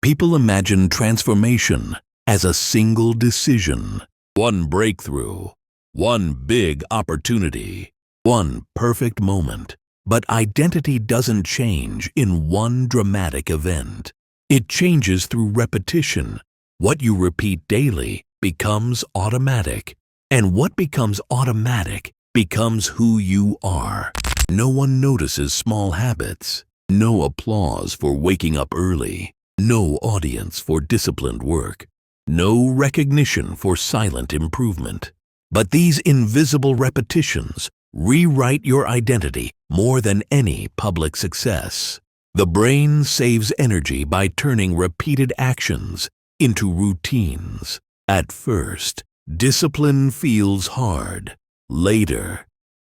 People imagine transformation as a single decision, one breakthrough, one big opportunity, one perfect moment. But identity doesn't change in one dramatic event. It changes through repetition. What you repeat daily becomes automatic, and what becomes automatic becomes who you are. No one notices small habits, no applause for waking up early, no audience for disciplined work, no recognition for silent improvement. But these invisible repetitions rewrite your identity more than any public success. The brain saves energy by turning repeated actions into routines. At first, discipline feels hard. Later,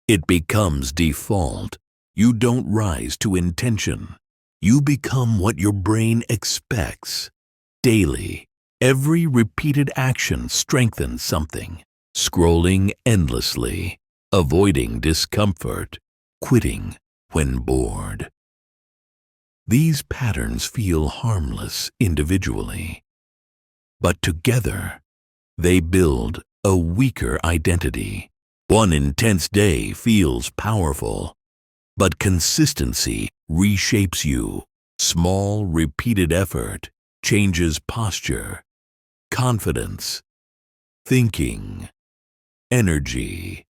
it becomes default. You don't rise to intention. You become what your brain expects. Daily, every repeated action strengthens something. Scrolling endlessly, avoiding discomfort, quitting when bored. These patterns feel harmless individually, but together they build a weaker identity. One intense day feels powerful, but consistency reshapes you. Small, repeated effort changes posture, confidence, thinking, energy,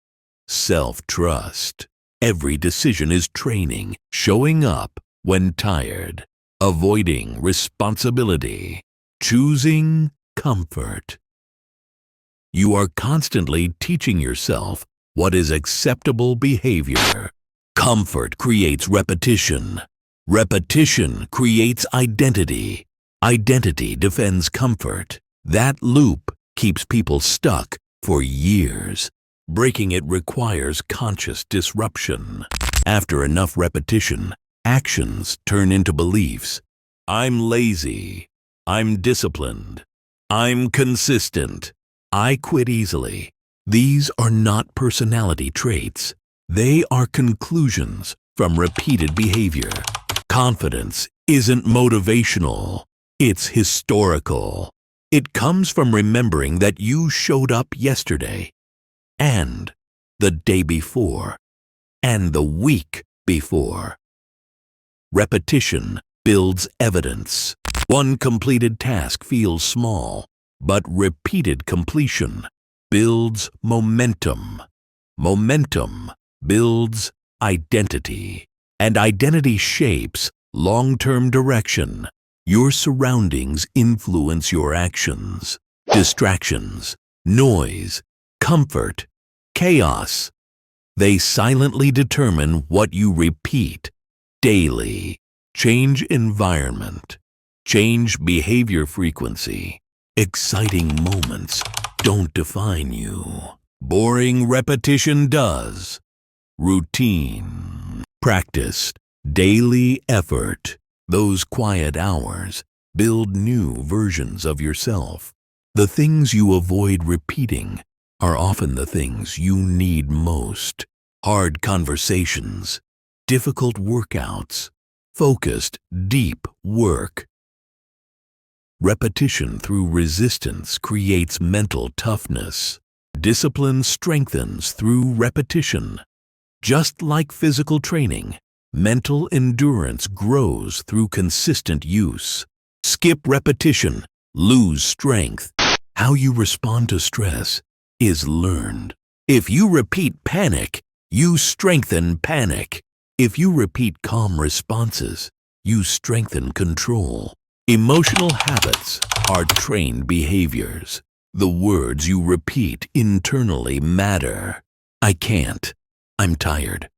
self-trust. Every decision is training, showing up when tired, avoiding responsibility, choosing comfort. You are constantly teaching yourself what is acceptable behavior. Comfort creates repetition. Repetition creates identity. Identity defends comfort. That loop keeps people stuck for years. Breaking it requires conscious disruption. After enough repetition, actions turn into beliefs. I'm lazy. I'm disciplined. I'm consistent. I quit easily. These are not personality traits. They are conclusions from repeated behavior. Confidence isn't motivational. It's historical. It comes from remembering that you showed up yesterday, and the day before, and the week before. Repetition builds evidence. One completed task feels small, but repeated completion builds momentum. Momentum builds identity, and identity shapes long-term direction. Your surroundings influence your actions. Distractions, noise, comfort, chaos. They silently determine what you repeat daily. Change environment. Change behavior frequency. Exciting moments don't define you. Boring repetition does. Routine. Practiced. Daily effort. Those quiet hours build new versions of yourself. The things you avoid repeating are often the things you need most. Hard conversations, difficult workouts, focused, deep work. Repetition through resistance creates mental toughness. Discipline strengthens through repetition. Just like physical training, mental endurance grows through consistent use. Skip repetition, lose strength. How you respond to stress is learned. If you repeat panic, you strengthen panic. If you repeat calm responses, you strengthen control. Emotional habits are trained behaviors. The words you repeat internally matter. I can't. I'm tired.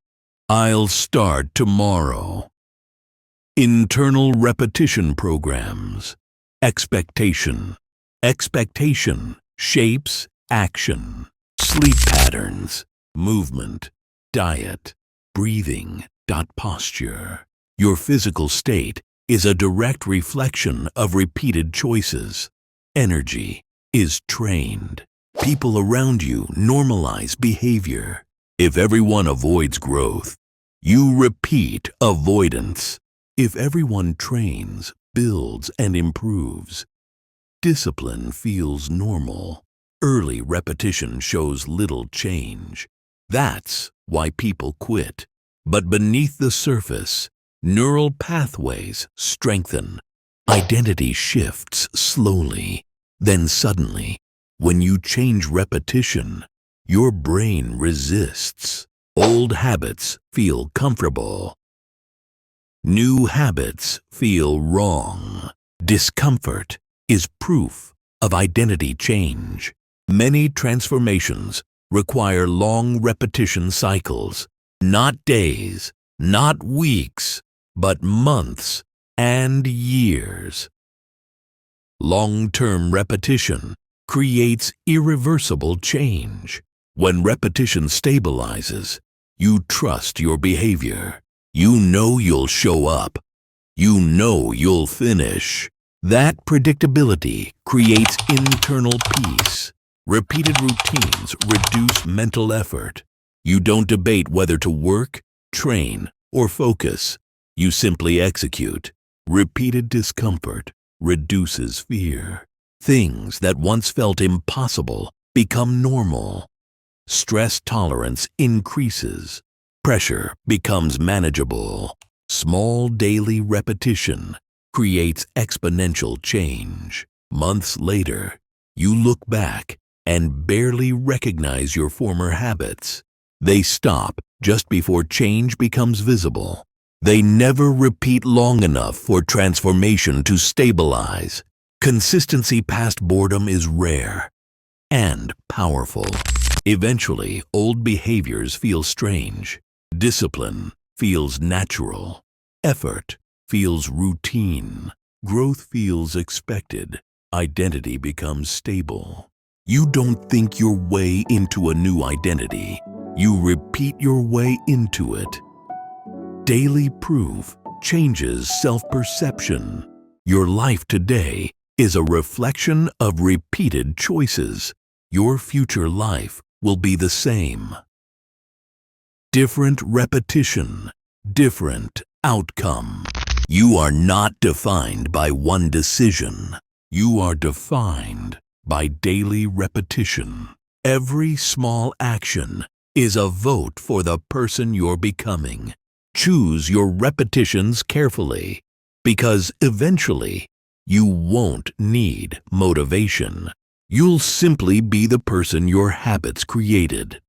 I'll start tomorrow. Internal repetition programs. Expectation. Expectation shapes action. Sleep patterns, movement, diet, breathing, posture. Your physical state is a direct reflection of repeated choices. Energy is trained. People around you normalize behavior. If everyone avoids growth, you repeat avoidance. If everyone trains, builds and improves. Discipline feels normal. Early repetition shows little change. That's why people quit. But beneath the surface, neural pathways strengthen. Identity shifts slowly. Then suddenly, when you change repetition, your brain resists. Old habits feel comfortable. New habits feel wrong. Discomfort is proof of identity change. Many transformations require long repetition cycles, not days, not weeks, but months and years. Long-term repetition creates irreversible change. When repetition stabilizes, you trust your behavior. You know you'll show up. You know you'll finish. That predictability creates internal peace. Repeated routines reduce mental effort. You don't debate whether to work, train, or focus. You simply execute. Repeated discomfort reduces fear. Things that once felt impossible become normal. Stress tolerance increases. Pressure becomes manageable. Small daily repetition creates exponential change. Months later, you look back and barely recognize your former habits. They stop just before change becomes visible. They never repeat long enough for transformation to stabilize. Consistency past boredom is rare and powerful. Eventually, old behaviors feel strange. Discipline feels natural. Effort feels routine. Growth feels expected. Identity becomes stable. You don't think your way into a new identity. You repeat your way into it. Daily proof changes self-perception. Your life today is a reflection of repeated choices. Your future life will be the same. Different repetition, different outcome. You are not defined by one decision. You are defined by daily repetition. Every small action is a vote for the person you're becoming. Choose your repetitions carefully, because eventually you won't need motivation. You'll simply be the person your habits created.